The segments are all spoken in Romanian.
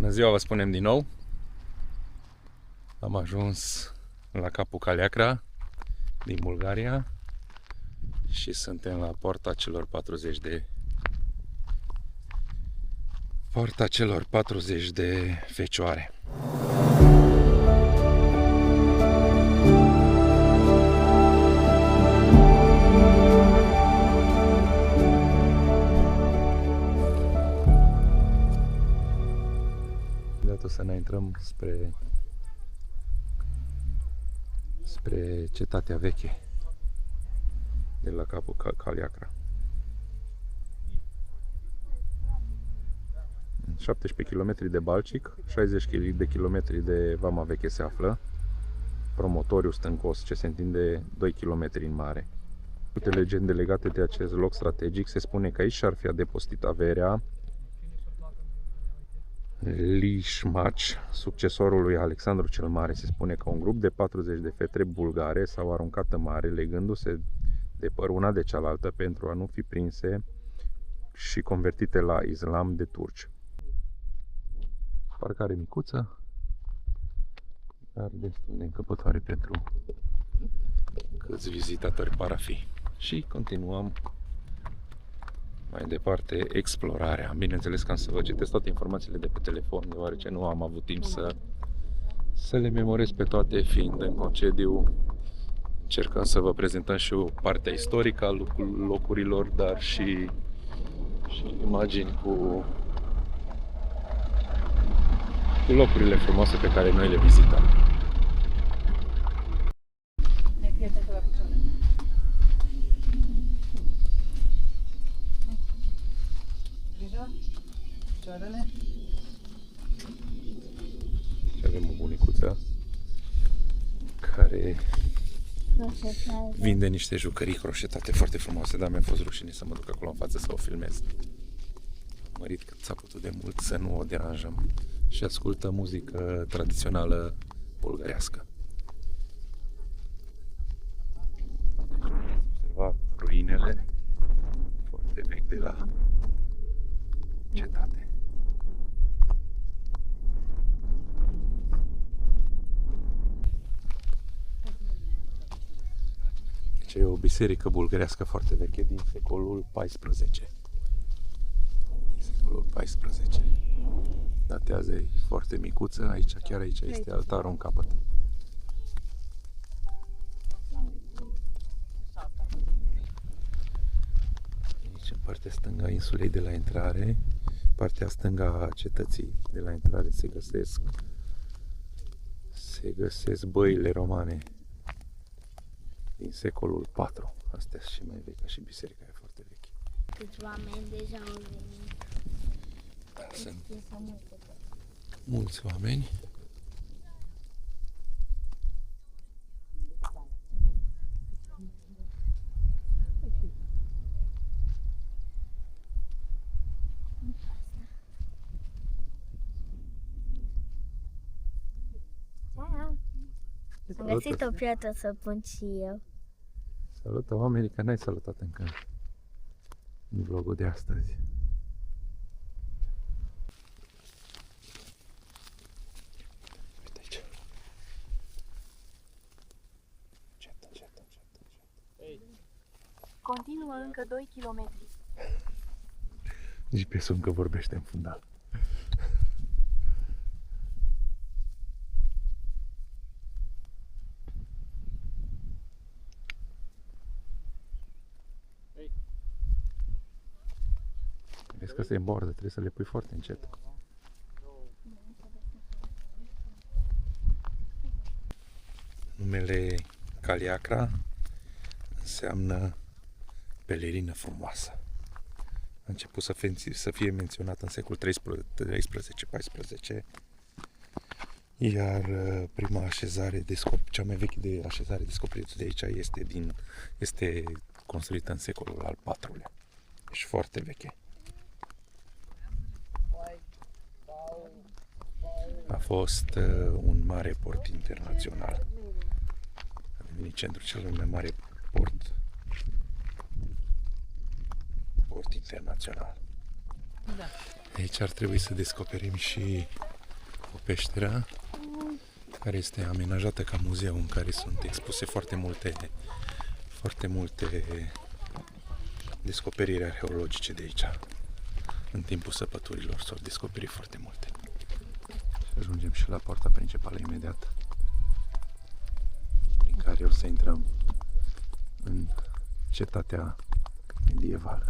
Bună ziua, vă spunem din nou. Am ajuns la capul Caleacra din Bulgaria și suntem la poarta celor 40 de fecioare. O să ne intrăm spre cetatea veche de la capul Caleacra. 17 km de Balcic, 60 de km de Vama Veche se află, promotoriu stâncos ce se întinde 2 km în mare. Multe legende legate de acest loc strategic. Se spune că aici și-ar fi adepositit averea Lișmaci, succesorul lui Alexandru cel Mare. Se spune că un grup de 40 de fete bulgare s-au aruncat în mare, legându-se de păr una de cealaltă pentru a nu fi prinse și convertite la islam de turci. Parcare micuță, dar destul de încăpătoare pentru câți vizitatori par a fi. Și continuăm mai departe explorarea. Bineînțeles că am să vă citesc toate informațiile de pe telefon, deoarece nu am avut timp să le memorez pe toate, fiind în concediu. Încercăm să vă prezentăm și o partea istorică a locurilor, dar și imagini cu locurile frumoase pe care noi le vizităm. Și avem o bunicuță care vinde niște jucării croșetate foarte frumoase, dar mi-a fost rușine să mă duc acolo în față să o filmez. Am mărit cât s-a putut de mult să nu o deranjăm și ascultă muzică tradițională bulgărească. Observa ruinele foarte vechi de la cetate. Deci e o biserică bulgărească foarte veche din secolul XIV. Secolul XIV. Datează, e foarte micuță, aici, chiar aici este altarul în capăt. Aici, în partea stângă a insulei de la intrare, partea stângă a cetății de la intrare se găsesc băile romane din secolul IV. Astea sunt și mai vechi, și biserica e foarte veche. Câți oameni deja au venit. Sunt mulți oameni. Am găsit o piatră să pun și eu. Salută oamenii, că n-ai salutat încă în vlogul de astăzi. Uite aici. Încet. Continuă încă 2 km. GPS-ul încă vorbește în fundal. Vezi că se îmbordă, trebuie să le pui foarte încet. Numele Caleacra înseamnă pelerină frumoasă. A început să fie menționat în secolul 13-14, iar prima așezare, cea mai veche așezare descoperită de aici este construită în secolul al IV-lea. Deci foarte veche. A fost un mare port internațional. A devenit centrul cel mai mare port internațional. Da. Aici ar trebui să descoperim și o peșteră care este amenajată ca muzeu, în care sunt expuse foarte multe descoperiri arheologice de aici. În timpul săpăturilor s-au descoperit foarte multe. Și ajungem și la poarta principală imediat, prin care o să intrăm în cetatea medievală.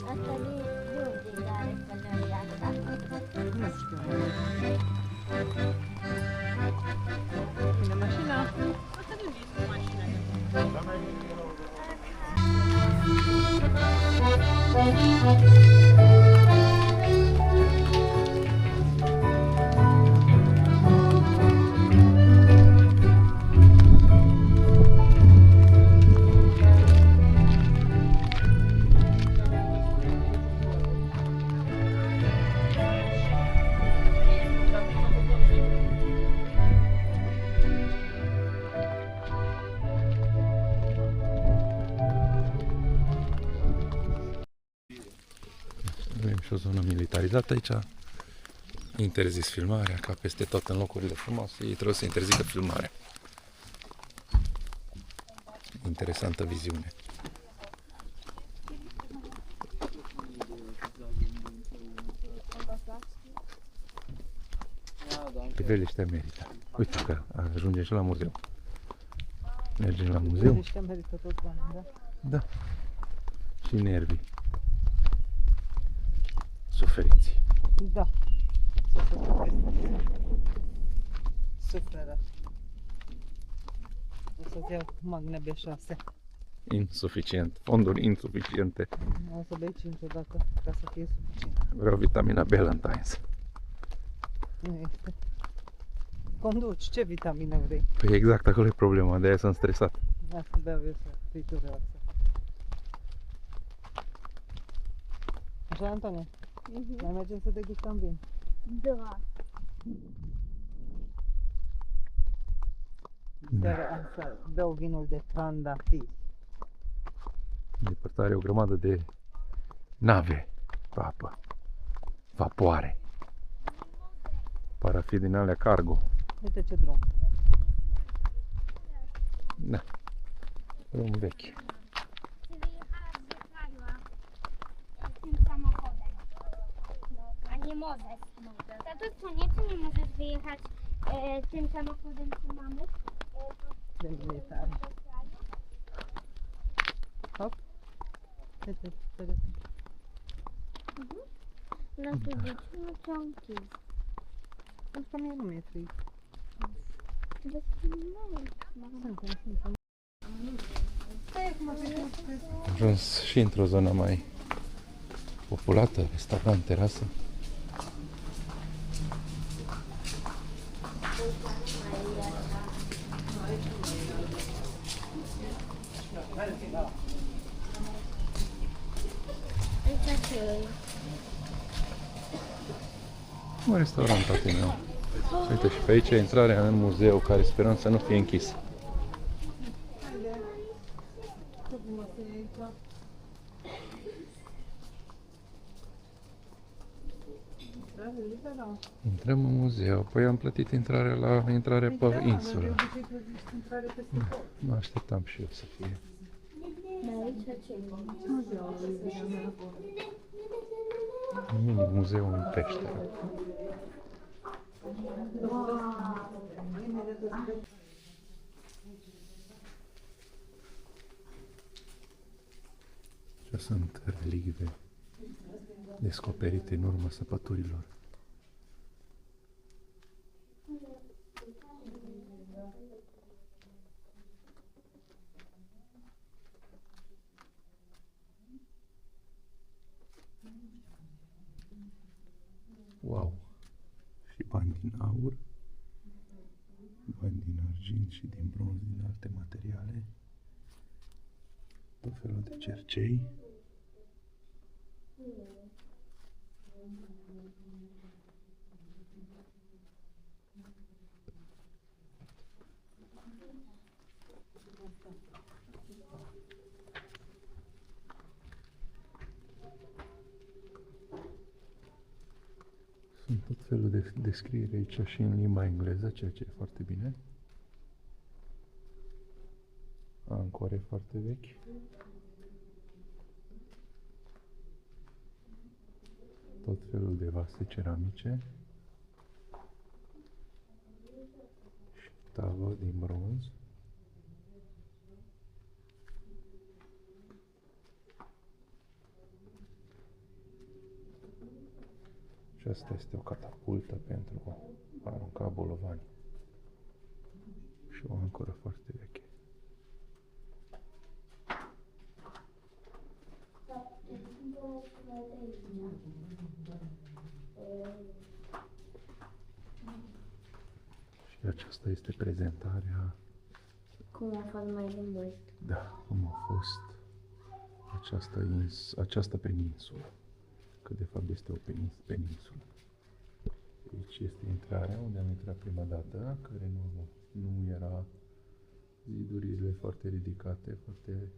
Asta de unde are pălăria asta? Nu știu. Vine mașina. Asta de unde este mașina? Avem și o zonă militarizată aici. Interzis filmarea, ca peste tot în locurile frumoase. Ei trebuie să interzică filmarea. Interesantă viziune. Priveliștea merită. Uite că ajungem și la muzeu. Mergem la muzeu. Niște merită tot banii, da? Da. Și nervii. Suferiți. Da. Suferă. O să-ți iau Magne B6. Insuficient. Fonduri insuficiente. O să bei 5 odată ca să fie suficient. Vreau vitamina Ballantine's. Nu este. Conduci, ce vitamină vrei? Păi exact, acolo e problema, de aia sunt stresat. Asta beau eu să fritură asta. Așa, Antonie? Mai mergem să degustăm vin. Da. Seara asta beau vinul de trandafiri. Depărtare o grămadă de nave pe apă. Vapoare. Parafii din alea cargo. Uite ce drum. Da. Drum vechi. Tym samochodem. A nie możesz. Tato, co nieco nie możesz wyjechać tym samochodem, co mamy? De militar. Hop. Uite, uite. Nu știu de ce nu ți-am închis. Pentru că mie nu mi-e fric. Despre Suntem. Am ajuns și într-o zonă mai populată, restaurant, terasă. Aici ce e? Un restaurant, tati meu. Uite, și pe aici e intrarea în muzeu, care sperăm să nu fie închis. Intrăm în muzeu, păi am plătit intrarea la intrare pe insulă. Mă așteptam și eu să fie. Aici ce e? Mini muzeu în peșteră. Și sunt relicve descoperite în urma săpăturilor. Wow! Și bani din aur, bani din argint și din bronz, din alte materiale, tot felul de cercei. Sunt tot felul de descriere aici și în limba engleză, ceea ce e foarte bine. Ancore foarte vechi. Tot felul de vase ceramice. Și tavă din bronz. Și asta este o catapultă pentru a arunca bolovani. Și o ancoră foarte veche. Și aceasta este prezentarea, Cum a fost mai de mult. da, cum a fost această peninsulă. Că de fapt este o peninsulă. Aici este intrarea unde am intrat prima dată, care nu era zidurile foarte ridicate, foarte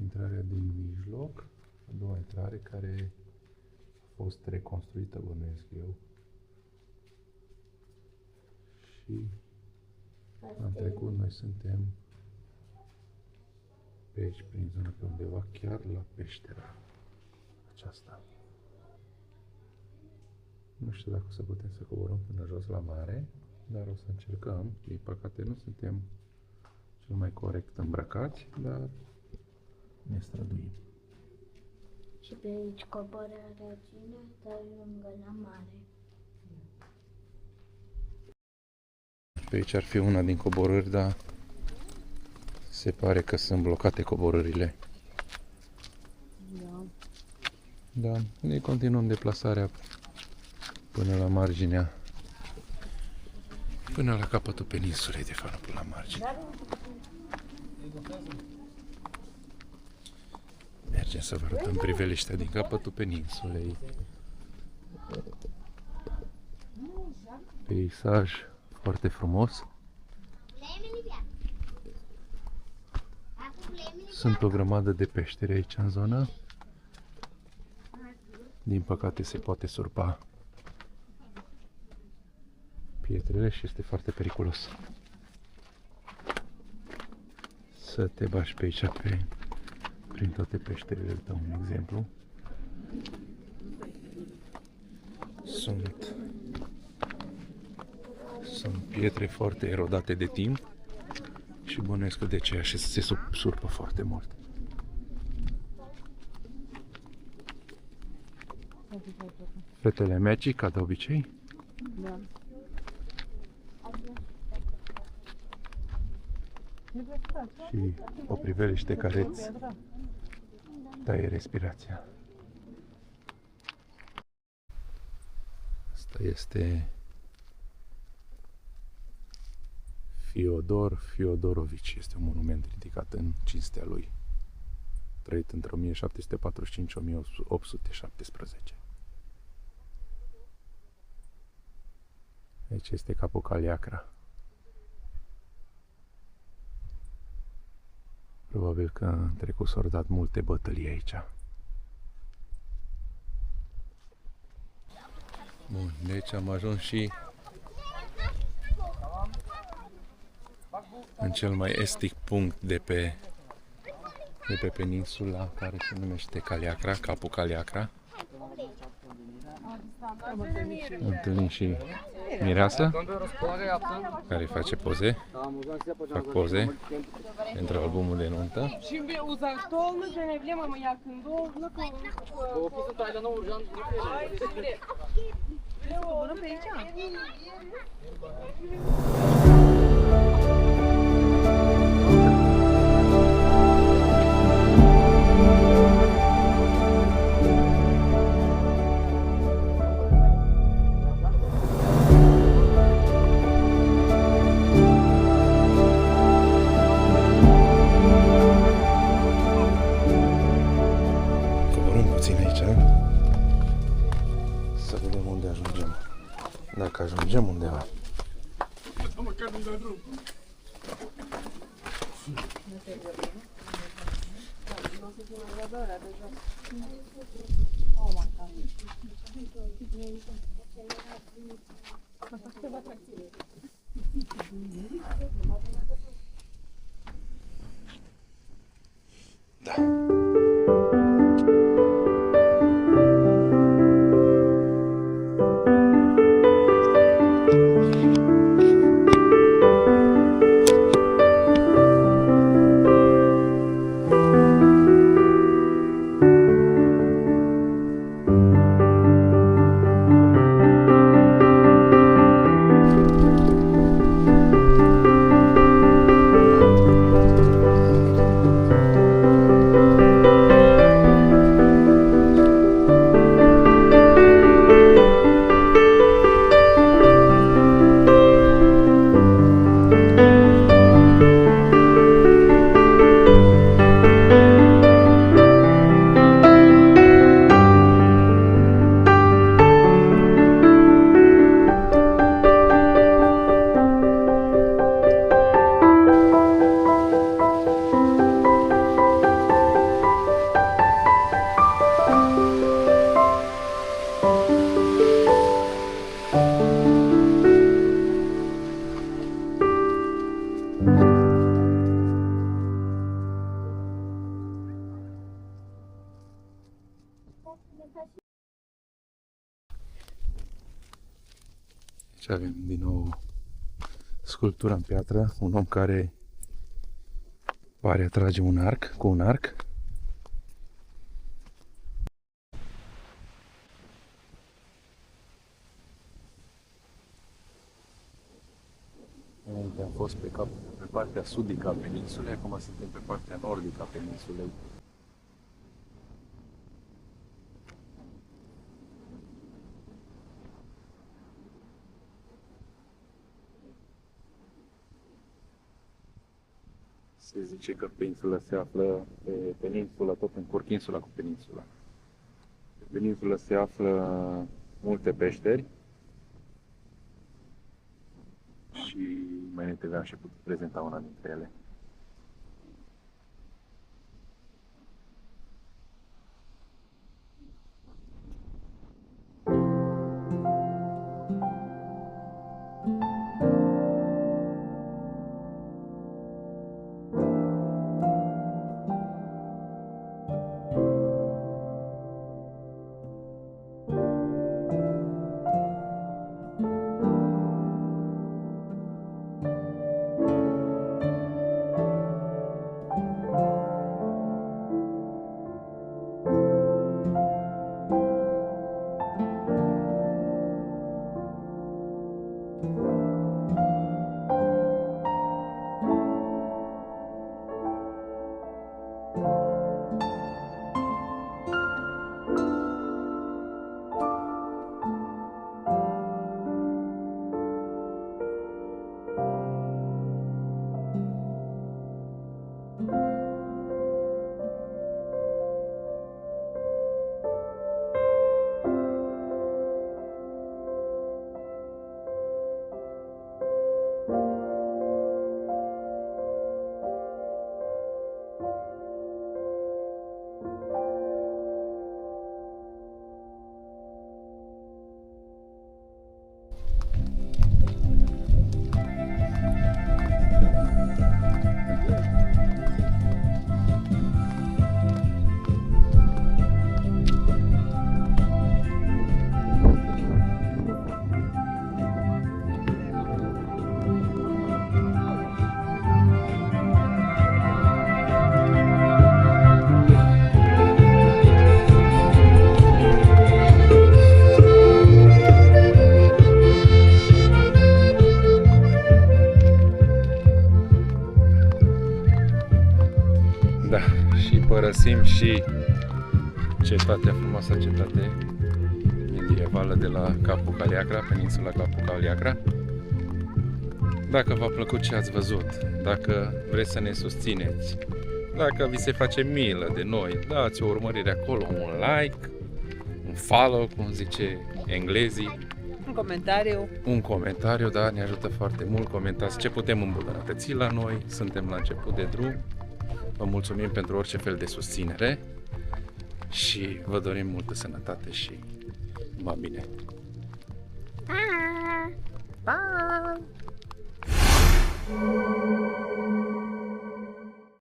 intrarea din mijloc, a doua intrare care a fost reconstruită, bănuiesc eu. Și am trecut, noi suntem pe aici, prin zona pe undeva, chiar la peștera aceasta. Nu știu dacă o să putem să coborăm până jos la mare, dar o să încercăm. Din păcate nu suntem cel mai corect îmbrăcați, dar ne străduim. Și pe aici coboră regina, dar lângă la mare. Pe aici ar fi una din coborâri, dar se pare că sunt blocate coborârile. Da. Da, ne continuăm deplasarea până la marginea, până la capătul peninsulei, de fapt, până la margine. Mergem să vă arătăm priveliștea din capătul peninsulei. Peisaj foarte frumos. Sunt o grămadă de peșteri aici în zonă. Din păcate se poate surpa pietrele și este foarte periculos să te bași pe aici prin toate peșterile. Îți dau un exemplu. Sunt pietre foarte erodate de timp și bănuiesc că de aceea se surpă foarte mult. Fetele Magic, ca de obicei. Da. Și o priveliște care îți taie respirația. Asta este Fiodor Fiodorovici. Este un monument ridicat în cinstea lui. Trăit între 1745-1817. Aici este capul Caliacra. Probabil că în trecut s-au dat multe bătălii aici. Bun, deci am ajuns și în cel mai estic punct de pe peninsula, care se numește Caliacra, capul Caliacra. Întâlnim și mireasa, care face poze. Fac poze pentru albumul de nuntă. Şimdi uzakta olunca ne bileyim ama yakında olduğuna Bunu vereceğim. puțin aici. Să vedem unde ajungem. Dacă ajungem undeva. Da. Și avem din nou sculptura în piatră, un om care pare atrage un arc cu un arc. Înainte am fost pe partea sudică a peninsulei, acum suntem pe partea nordică a peninsulei. Se zice că peninsula se află pe peninsulă, tot încurc insula cu peninsula. Pe peninsulă se află multe peșteri și mai înainte am și putut prezenta una dintre ele. Părăsim și cetatea, frumoasa cetate medievală de la Capu Caliacra, peninsula Capu Caliacra. Dacă v-a plăcut ce ați văzut, dacă vreți să ne susțineți, Dacă vi se face milă de noi, dați o urmărire acolo, un like, un follow, cum zice englezii, Un comentariu. un comentariu, da, ne ajută foarte mult. Comentați ce putem îmbunătăți la noi, suntem la început de drum. Vă mulțumim pentru orice fel de susținere și vă dorim multă sănătate și numai bine. Pa! Pa!